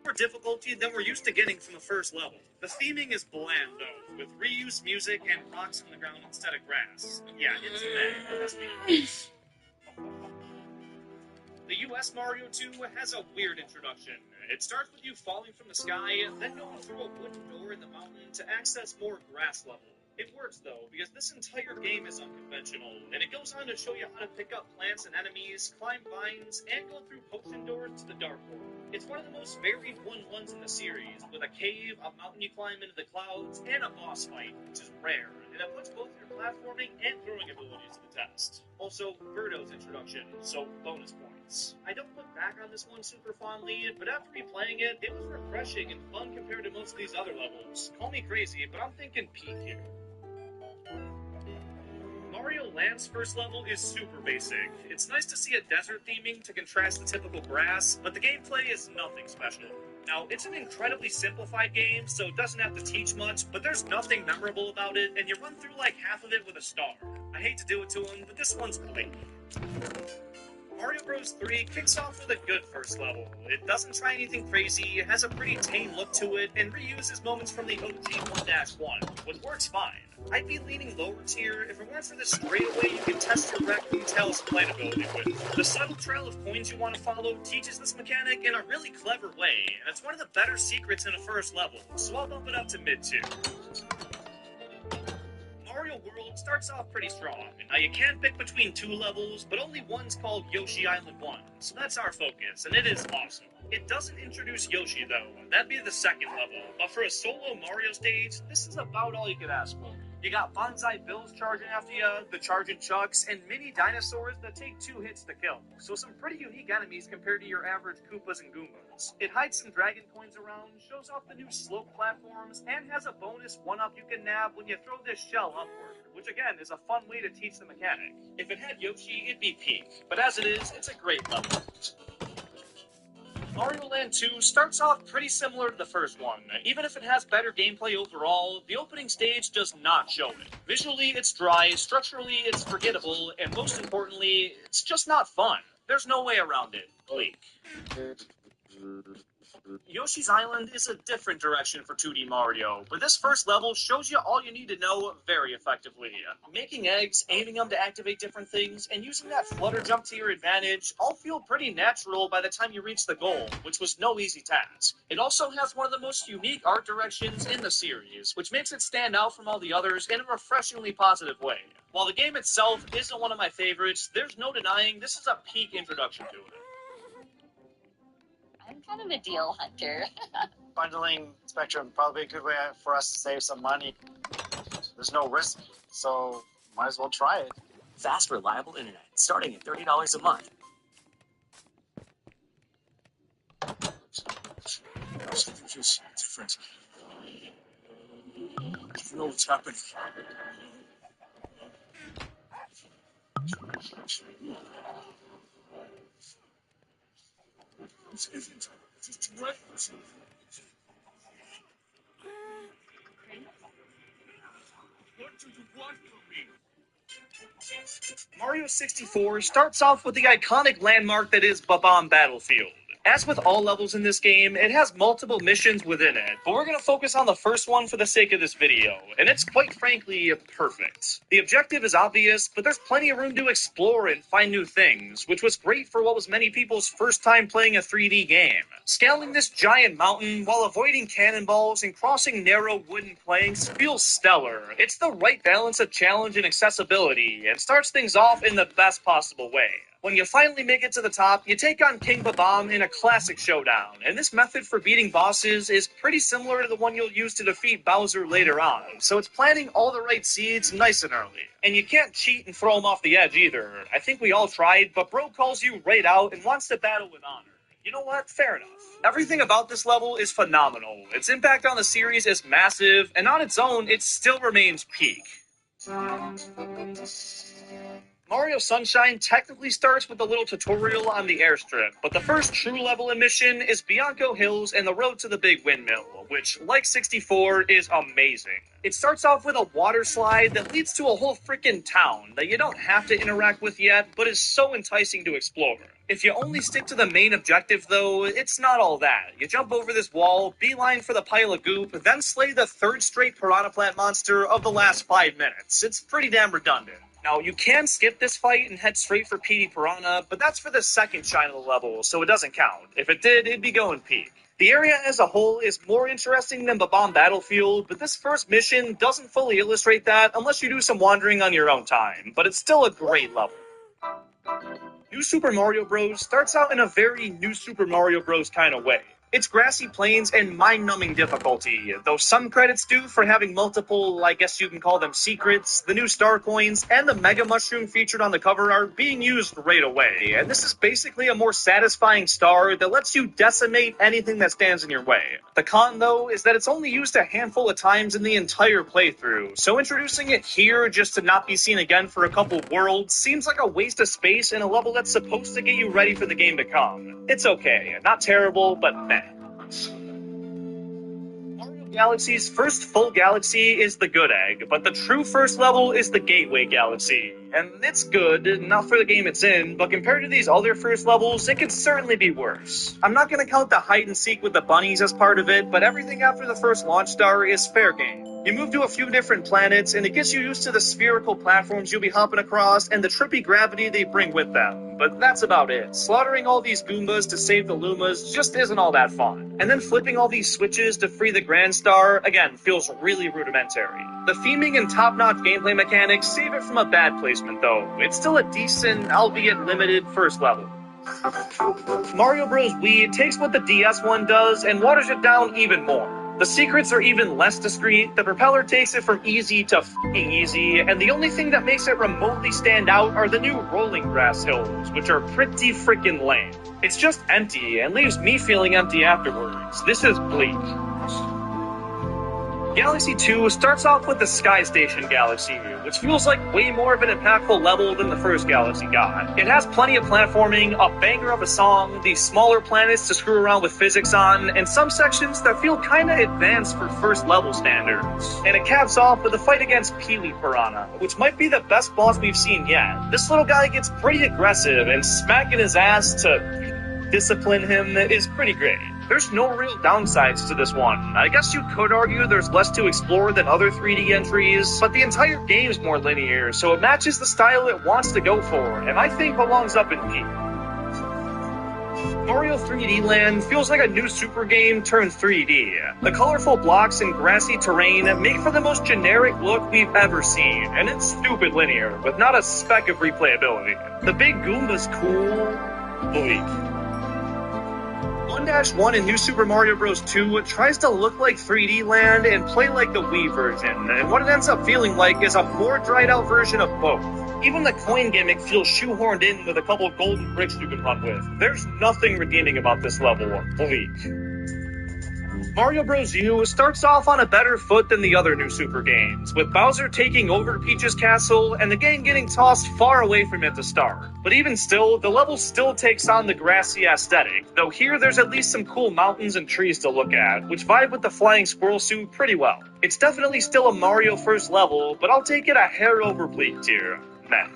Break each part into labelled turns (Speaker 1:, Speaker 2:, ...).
Speaker 1: more difficulty than we're used to getting from the first level. The theming is bland, though, with reused music and rocks on the ground instead of grass. Yeah, it's meh, as we The US Mario 2 has a weird introduction. It starts with you falling from the sky, then going through a wooden door in the mountain to access more grass level. It works though, because this entire game is unconventional, and it goes on to show you how to pick up plants and enemies, climb vines, and go through potion doors to the Dark World. It's one of the most varied 1-1s in the series, with a cave, a mountain you climb into the clouds, and a boss fight, which is rare, and it puts both your platforming and throwing abilities to the test. Also, Birdo's introduction, so bonus points. I don't look back on this one super fondly, but after replaying it, it was refreshing and fun compared to most of these other levels. Call me crazy, but I'm thinking peak here. Mario Land's first level is super basic. It's nice to see a desert theming to contrast the typical grass, but the gameplay is nothing special. Now, it's an incredibly simplified game, so it doesn't have to teach much, but there's nothing memorable about it, and you run through like half of it with a star. I hate to do it to him, but this one's great. Mario Bros. 3 kicks off with a good first level. It doesn't try anything crazy, has a pretty tame look to it, and reuses moments from the OG 1-1, which works fine. I'd be leaning lower tier if it weren't for the straightaway you can test your Raccoon Tails flight ability with. The subtle trail of coins you want to follow teaches this mechanic in a really clever way, and it's one of the better secrets in a first level, so I'll bump it up to mid-tier. Mario World starts off pretty strong. Now you can pick between 2 levels, but only one's called Yoshi Island 1, so that's our focus, and it is awesome. It doesn't introduce Yoshi though, that'd be the second level, but for a solo Mario stage, this is about all you could ask for. You got Bonsai Bills charging after you, the Charging Chucks, and mini dinosaurs that take 2 hits to kill. So some pretty unique enemies compared to your average Koopas and Goombas. It hides some dragon coins around, shows off the new slope platforms, and has a bonus 1-up you can nab when you throw this shell upward, which again is a fun way to teach the mechanic. If it had Yoshi, it'd be peak, but as it is, it's a great level. Mario Land 2 starts off pretty similar to the first one. Even if it has better gameplay overall, the opening stage does not show it. Visually, it's dry, structurally, it's forgettable, and most importantly, it's just not fun. There's no way around it. Bleak. Yoshi's Island is a different direction for 2D Mario, but this first level shows you all you need to know very effectively. Making eggs, aiming them to activate different things, and using that flutter jump to your advantage all feel pretty natural by the time you reach the goal, which was no easy task. It also has one of the most unique art directions in the series, which makes it stand out from all the others in a refreshingly positive way. While the game itself isn't one of my favorites, there's no denying this is a peak introduction to it.
Speaker 2: I'm kind of a deal hunter.
Speaker 3: Bundling Spectrum probably a good way for us to save some money. There's no risk, so might as well try it.
Speaker 4: Fast, reliable internet, starting at $30 a month.
Speaker 5: It's different. You know what's happening. This isn't just right. What do you want from me?
Speaker 1: Mario 64 starts off with the iconic landmark that is Bob-omb Battlefield. As with all levels in this game, it has multiple missions within it, but we're going to focus on the first one for the sake of this video, and it's quite frankly perfect. The objective is obvious, but there's plenty of room to explore and find new things, which was great for what was many people's first time playing a 3D game. Scaling this giant mountain while avoiding cannonballs and crossing narrow wooden planks feels stellar. It's the right balance of challenge and accessibility, and starts things off in the best possible way. When you finally make it to the top, you take on King Bob-omb in a classic showdown, and this method for beating bosses is pretty similar to the one you'll use to defeat Bowser later on, so it's planting all the right seeds nice and early. And you can't cheat and throw him off the edge either. I think we all tried, but bro calls you right out and wants to battle with honor. You know what? Fair enough. Everything about this level is phenomenal. Its impact on the series is massive, and on its own, it still remains peak. Mario Sunshine technically starts with a little tutorial on the airstrip, but the first true level and mission is Bianco Hills and the road to the big windmill, which, like 64, is amazing. It starts off with a water slide that leads to a whole freaking town that you don't have to interact with yet, but is so enticing to explore. If you only stick to the main objective, though, it's not all that. You jump over this wall, beeline for the pile of goop, then slay the third straight piranha plant monster of the last 5 minutes. It's pretty damn redundant. Now, you can skip this fight and head straight for PD Piranha, but that's for the second shine of the level, so it doesn't count. If it did, it'd be going peak. The area as a whole is more interesting than Bob-omb Battlefield, but this first mission doesn't fully illustrate that unless you do some wandering on your own time, but it's still a great level. New Super Mario Bros. Starts out in a very New Super Mario Bros. Kind of way. It's grassy plains and mind-numbing difficulty, though some credit's due for having multiple, I guess you can call them secrets, the new star coins, and the Mega Mushroom featured on the cover art being used right away, and this is basically a more satisfying star that lets you decimate anything that stands in your way. The con, though, is that it's only used a handful of times in the entire playthrough, so introducing it here just to not be seen again for a couple worlds seems like a waste of space in a level that's supposed to get you ready for the game to come. It's okay, not terrible, but meh. Mario Galaxy's first full galaxy is the Good Egg, but the true first level is the Gateway Galaxy. And it's good, not for the game it's in, but compared to these other first levels, it could certainly be worse. I'm not going to count the hide and seek with the bunnies as part of it, but everything after the first launch star is fair game. You move to a few different planets, and it gets you used to the spherical platforms you'll be hopping across and the trippy gravity they bring with them. But that's about it. Slaughtering all these Goombas to save the Lumas just isn't all that fun. And then flipping all these switches to free the Grand Star, again, feels really rudimentary. The theming and top-notch gameplay mechanics save it from a bad placement, though. It's still a decent, albeit limited, first level. Mario Bros. Wii takes what the DS one does and waters it down even more. The secrets are even less discreet, the propeller takes it from easy to f***ing easy, and the only thing that makes it remotely stand out are the new rolling grass hills, which are pretty freaking lame. It's just empty, and leaves me feeling empty afterwards. This is bleak. Galaxy 2 starts off with the Sky Station Galaxy, which feels like way more of an impactful level than the first Galaxy got. It has plenty of platforming, a banger of a song, these smaller planets to screw around with physics on, and some sections that feel kinda advanced for first level standards. And it caps off with a fight against Peely Piranha, which might be the best boss we've seen yet. This little guy gets pretty aggressive, and smacking his ass to discipline him is pretty great. There's no real downsides to this one. I guess you could argue there's less to explore than other 3D entries, but the entire game's more linear, so it matches the style it wants to go for, and I think belongs up in peak. Mario 3D Land feels like a new Super game turned 3D. The colorful blocks and grassy terrain make for the most generic look we've ever seen, and it's stupid linear, with not a speck of replayability. The big Goomba's cool, bleak. 1-1 in New Super Mario Bros. 2 tries to look like 3D Land and play like the Wii version, and what it ends up feeling like is a more dried out version of both. Even the coin gimmick feels shoehorned in with a couple of golden bricks you can run with. There's nothing redeeming about this level. Bleak. Mario Bros. U starts off on a better foot than the other New Super games, with Bowser taking over Peach's castle and the game getting tossed far away from it to start. But even still, the level still takes on the grassy aesthetic, though here there's at least some cool mountains and trees to look at, which vibe with the flying squirrel suit pretty well. It's definitely still a Mario first level, but I'll take it a hair over bleak tier. Meh.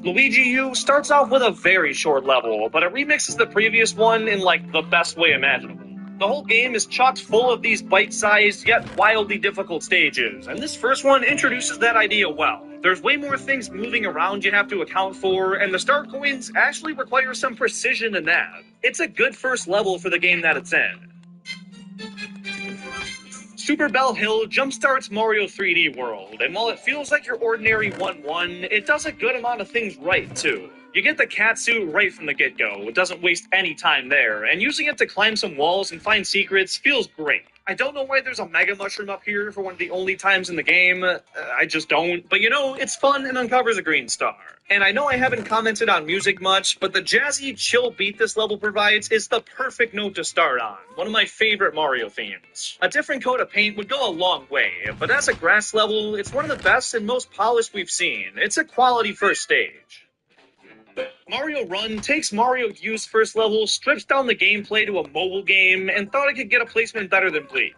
Speaker 1: Luigi U starts off with a very short level, but it remixes the previous one in like the best way imaginable. The whole game is chock full of these bite-sized yet wildly difficult stages, and this first one introduces that idea well. There's way more things moving around you have to account for, and the star coins actually require some precision in that. It's a good first level for the game that it's in. Super Bell Hill jumpstarts Mario 3D World, and while it feels like your ordinary 1-1, it does a good amount of things right, too. You get the cat suit right from the get-go. It doesn't waste any time there, and using it to climb some walls and find secrets feels great. I don't know why there's a mega mushroom up here for one of the only times in the game. I just don't. But you know, it's fun and uncovers a green star. And I know I haven't commented on music much, but the jazzy, chill beat this level provides is the perfect note to start on. One of my favorite Mario themes. A different coat of paint would go a long way, but as a grass level, it's one of the best and most polished we've seen. It's a quality first stage. Mario Run takes Mario U's first level, strips down the gameplay to a mobile game, and thought it could get a placement better than Bleak.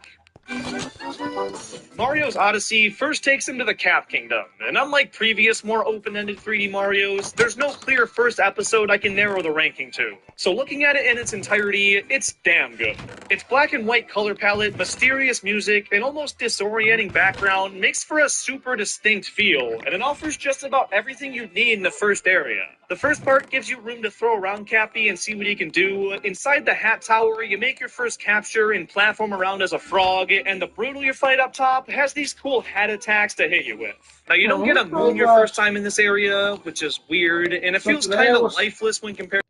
Speaker 1: Mario's Odyssey first takes him to the Cap Kingdom, and unlike previous, more open-ended 3D Marios, there's no clear first episode I can narrow the ranking to. So looking at it in its entirety, it's damn good. Its black and white color palette, mysterious music, and almost disorienting background makes for a super distinct feel, and it offers just about everything you'd need in the first area. The first part gives you room to throw around Cappy and see what he can do. Inside the Hat Tower, you make your first capture and platform around as a frog, and the brutal you fight up top has these cool hat attacks to hit you with. Now, you don't get a moon your first time in this area, which is weird, and it feels kind of lifeless when compared.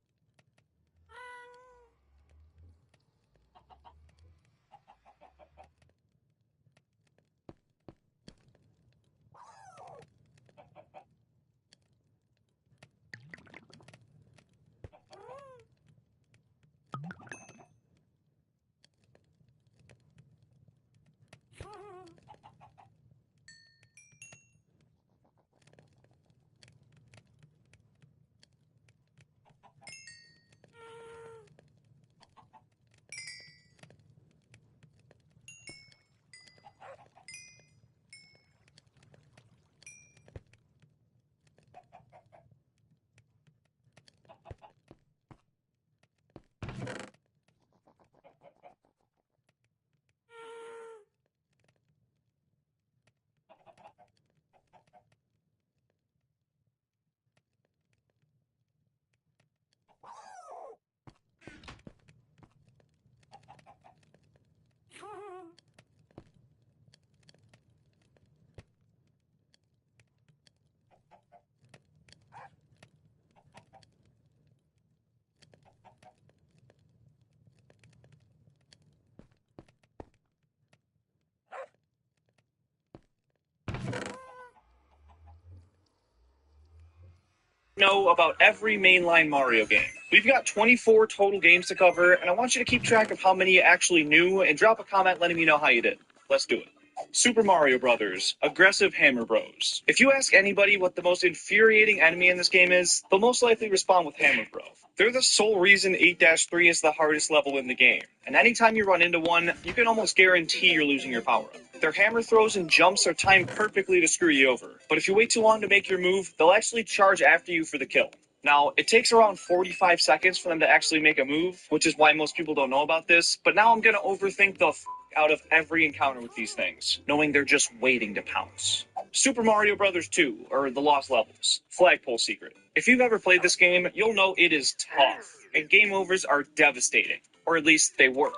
Speaker 1: Know about every mainline Mario game. We've got 24 total games to cover, and I want you to keep track of how many you actually knew and drop a comment letting me know how you did. Let's do it. Super Mario Brothers, Aggressive Hammer Bros. If you ask anybody what the most infuriating enemy in this game is, they'll most likely respond with Hammer Bro. They're the sole reason 8-3 is the hardest level in the game, and anytime you run into one, you can almost guarantee you're losing your power-up. Their hammer throws and jumps are timed perfectly to screw you over, but if you wait too long to make your move, they'll actually charge after you for the kill. Now, it takes around 45 seconds for them to actually make a move, which is why most people don't know about this, but now I'm gonna overthink the out of every encounter with these things, knowing they're just waiting to pounce. Super Mario Bros. 2, or The Lost Levels, Flagpole Secret. If you've ever played this game, you'll know it is tough, and game overs are devastating, or at least they were.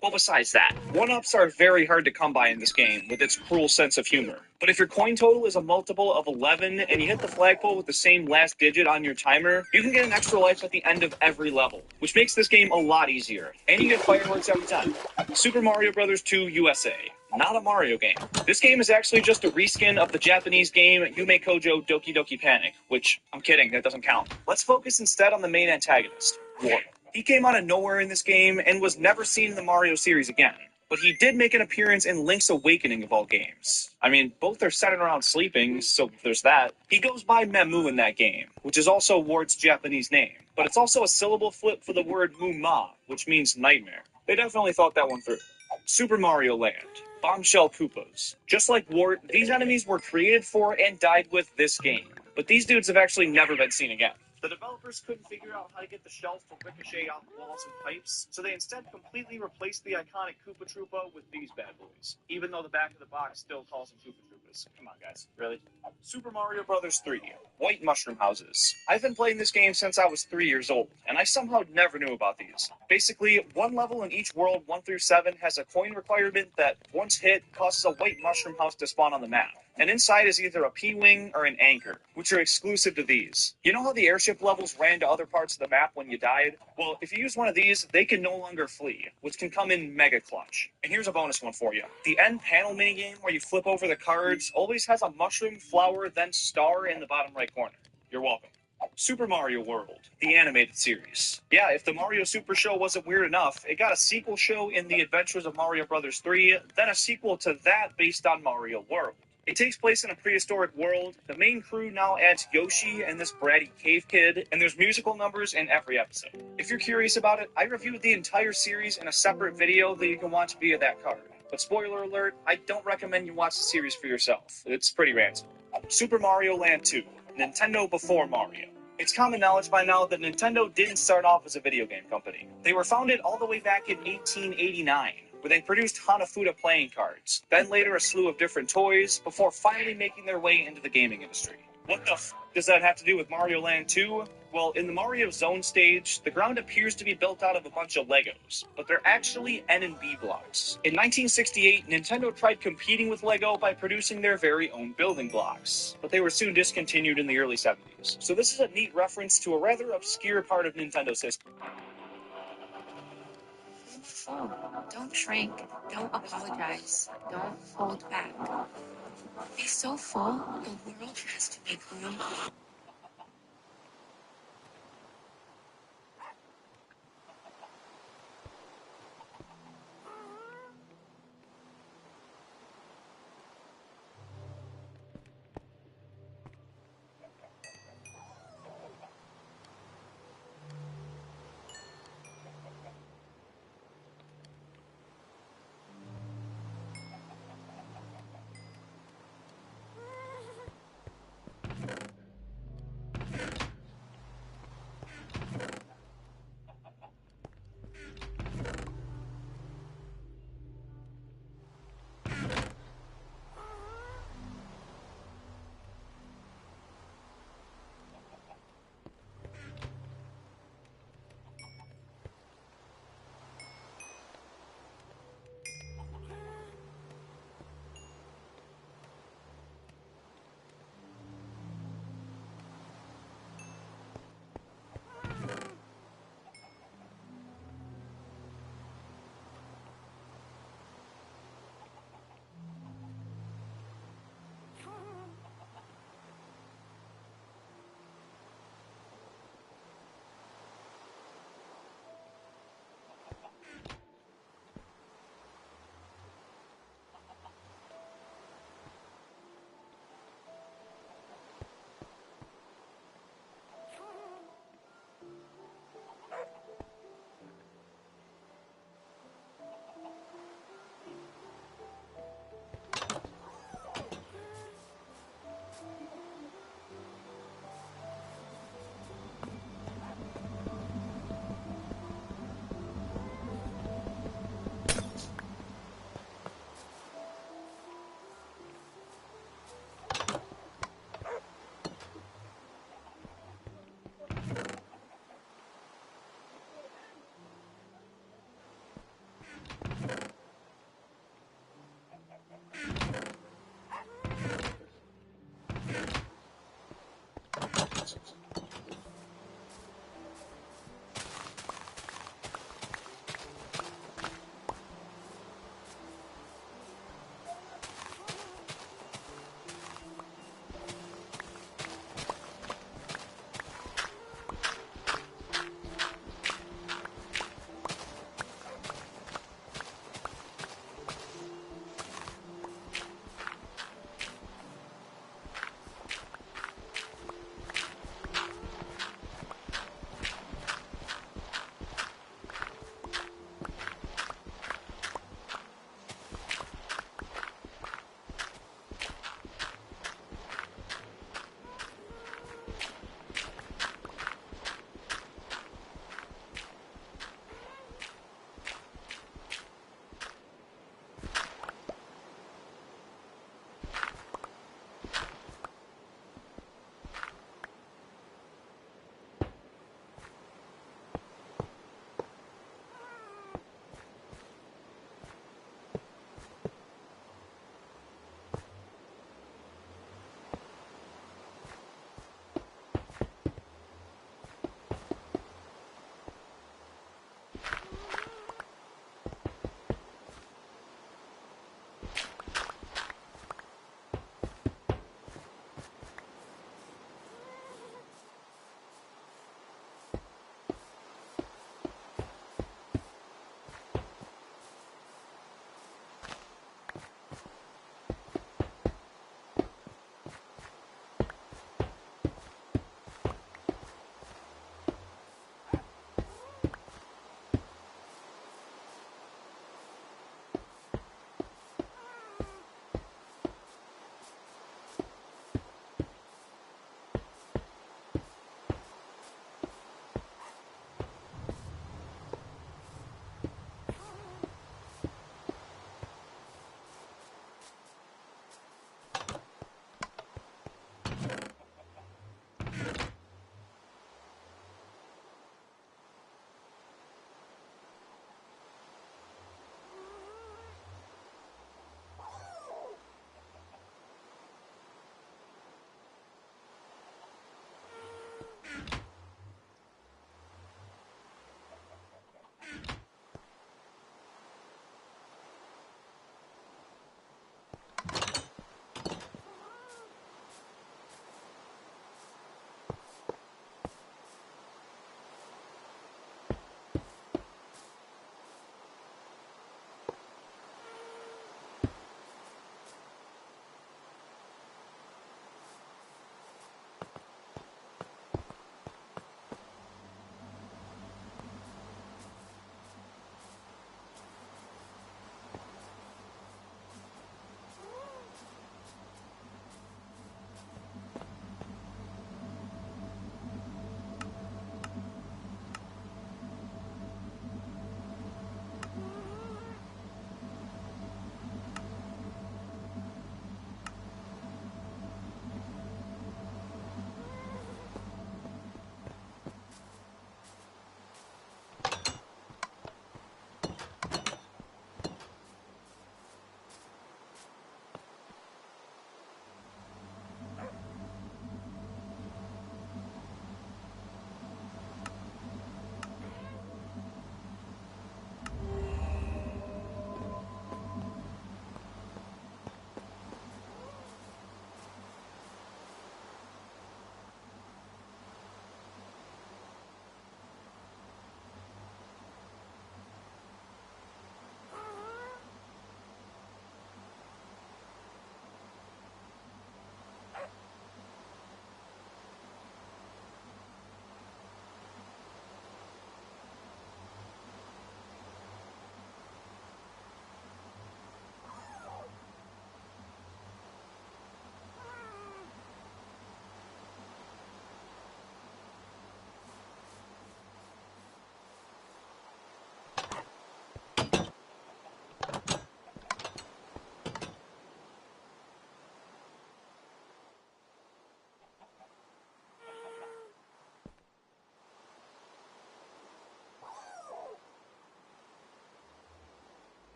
Speaker 1: Well, besides that, one-ups are very hard to come by in this game with its cruel sense of humor. But if your coin total is a multiple of 11 and you hit the flagpole with the same last digit on your timer, you can get an extra life at the end of every level, which makes this game a lot easier. And you get fireworks every time. Super Mario Bros. 2 USA. Not a Mario game. This game is actually just a reskin of the Japanese game Yume Kojo Doki Doki Panic, which, I'm kidding, that doesn't count. Let's focus instead on the main antagonist, Wart. He came out of nowhere in this game and was never seen in the Mario series again, but he did make an appearance in Link's Awakening of all games. I mean, both are centered around sleeping, so there's that. He goes by Memu in that game, which is also Wart's Japanese name, but it's also a syllable flip for the word Muma, which means nightmare. They definitely thought that one through. Super Mario Land. Bombshell Koopas. Just like Wart, these enemies were created for and died with this game, but these dudes have actually never been seen again. The developers couldn't figure out how to get the shells to ricochet off walls and pipes, so they instead completely replaced the iconic Koopa Troopa with these bad boys, even though the back of the box still calls them Koopa Troopas. Come on, guys. Really? Super Mario Bros. 3. White Mushroom Houses. I've been playing this game since I was 3 years old, and I somehow never knew about these. Basically, one level in each world 1 through 7 has a coin requirement that, once hit, causes a white mushroom house to spawn on the map. and inside is either a P-wing or an anchor, which are exclusive to these. You know how the airship levels ran to other parts of the map when you died? Well, if you use one of these, they can no longer flee, which can come in mega clutch. And here's a bonus one for you. The end panel minigame where you flip over the cards always has a mushroom, flower, then star in the bottom right corner. You're welcome. Super Mario World, the animated series. Yeah, if the Mario Super Show wasn't weird enough, it got a sequel show in The Adventures of Mario Bros. 3, then a sequel to that based on Mario World. It takes place in a prehistoric world. The main crew now adds Yoshi and this bratty cave kid, and there's musical numbers in every episode. If you're curious about it, I reviewed the entire series in a separate video that you can watch via that card. But spoiler alert, I don't recommend you watch the series for yourself. It's pretty rancid. Super Mario Land 2, Nintendo before Mario. It's common knowledge by now that Nintendo didn't start off as a video game company. They were founded all the way back in 1889, where they produced Hanafuda playing cards, then later a slew of different toys, before finally making their way into the gaming industry. What the f does that have to do with Mario Land 2? Well, in the Mario Zone stage, the ground appears to be built out of a bunch of Legos, but they're actually N and B blocks. In 1968, Nintendo tried competing with Lego by producing their very own building blocks, but they were soon discontinued in the early 70s. So this is a neat reference to a rather obscure part of Nintendo's history.
Speaker 2: Don't shrink. Don't apologize. Don't hold back. Be so full, the world has to make room.